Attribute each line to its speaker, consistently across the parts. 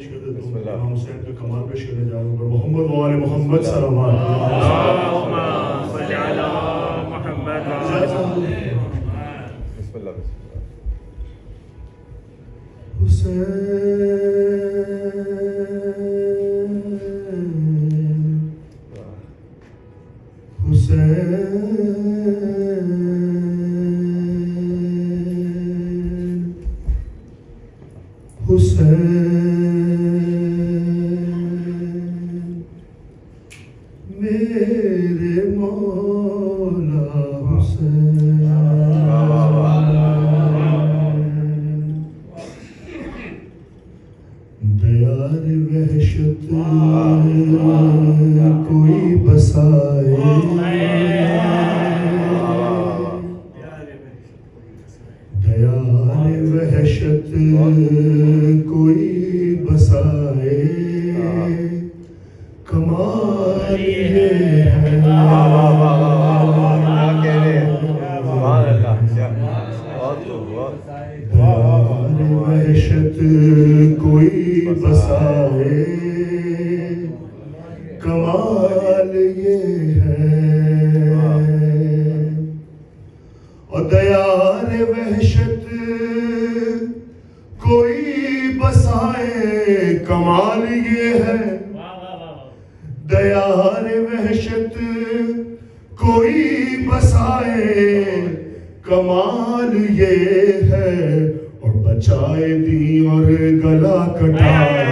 Speaker 1: پیش کر دیتا ہوں. امام حسین کا کمال پیش کرنے جا رہا ہوں. محمد و آل محمد صلوات.
Speaker 2: اللہم صل علی محمد.
Speaker 3: بسم اللہ.
Speaker 1: میرے مولا حسین دیار وحشت کوئی بسائے دیار وحشت کوئی بسائے کمال یہ ہے وحشت کوئی بسائے کمال یہ ہے اور دیار وحشت کوئی بسائے کمال یہ ہے دیار وحشت کوئی بسائے کمال یہ ہے اور بچائے دی اور گلا کٹائے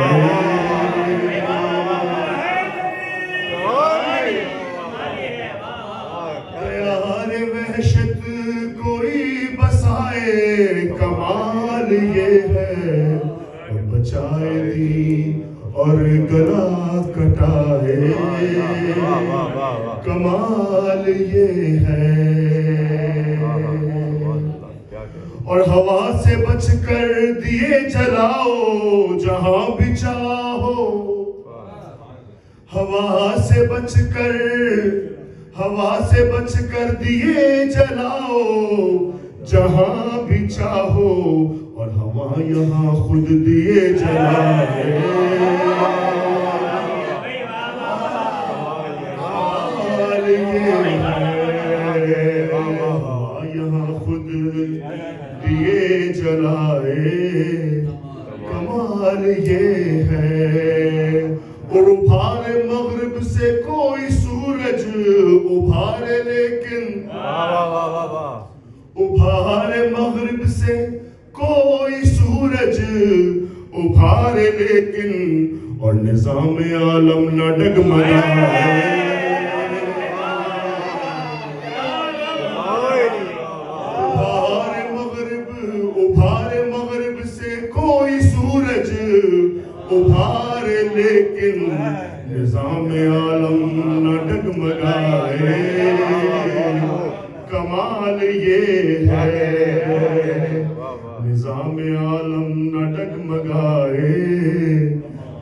Speaker 1: دیار وحشت کوئی بسائے کمال یہ ہے اور بچائے دی اور گلا کٹائے کمال یہ ہے اور ہوا سے بچ کر دیے جلاؤ جہاں بھی چاہو ہوا سے بچ کر دیے جلاؤ جہاں بھی چاہو اور ہوا یہاں خود دیے جلائے یہاں خود دیے جلائے کمال یہ ہے اور ابھار مغرب سے کوئی سورج ابھارے لیکن ابھار مغرب سے کوئی سورج ابھارے لیکن اور نظام عالم نہ ڈگمگائے ابھار مغرب سے کوئی سورج ابھارے لیکن نظام عالم نہ ڈگمگائے کمال یہ ہے نظام عالم نہ ڈگمگائے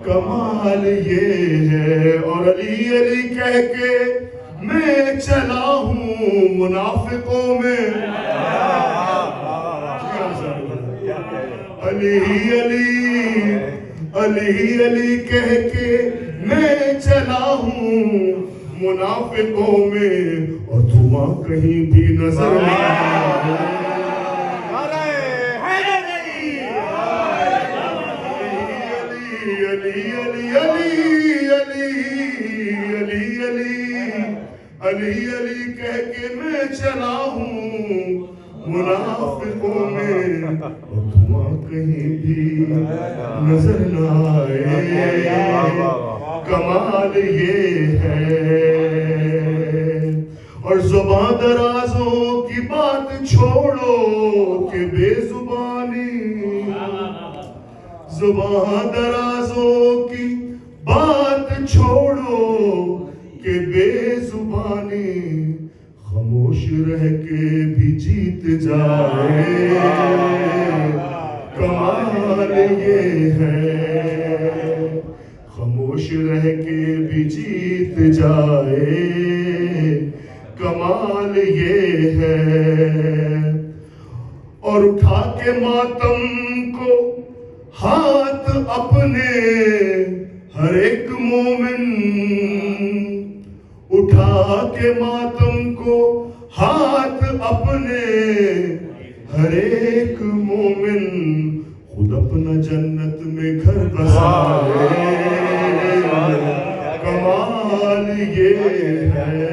Speaker 1: کمال یہ ہے اور علی علی کہہ کے میں چلا ہوں منافقوں میں علی علی علی علی کہہ کے میں چلا ہوں منافقوں میں اور دھواں کہیں بھی نظر نہ علی علی کہہ کے میں چلا ہوں منافقوں میں اور دھواں کہیں بھی نظر نہ آئے کمال یہ ہے اور زبان درازوں کی بات چھوڑو کہ بے زبانی زبان درازوں کی بات چھوڑو کہ بے زبانی خاموش رہ کے بھی جیت جائے کمال یہ ہے خاموش رہ کے بھی جیت جائے کمال یہ ہے اور اٹھا کے ماتم کو ہاتھ اپنے ہر ایک مومن اٹھا کے ماتم کو ہاتھ اپنے ہر ایک مومن خود اپنا جنت میں گھر بسائے کمال یہ ہے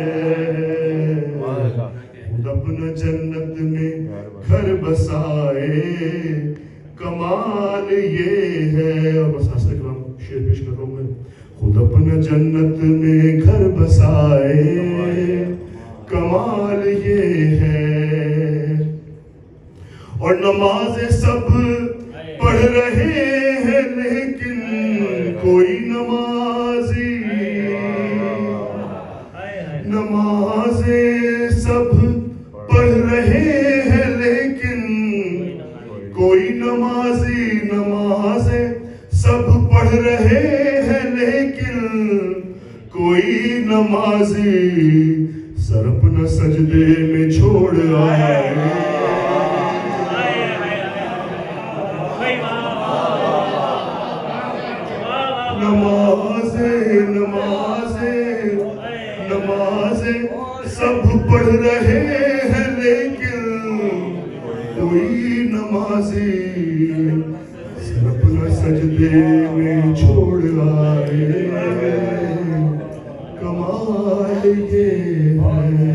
Speaker 1: خود اپنا جنت میں گھر بسائے کمال یہ ہے. اور بس حاصل کرام شعر پیش کر رہا ہوں میں. خود اپنا جنت میں گھر بسائے کمال یہ ہے. اور نمازیں سب پڑھ رہے ہیں لیکن کوئی نمازی نمازیں سب پڑھ رہے ہیں لیکن کوئی نمازی نمازیں سب پڑھ رہے ہیں لیکن کوئی نمازی سر اپنا سجدے میں چھوڑ آئے. نمازیں نمازیں نمازیں سب پڑھ رہے ہیں لیکن کوئی نمازی سر اپنا سجدے میں چھوڑ آئے کمال یہ ہے.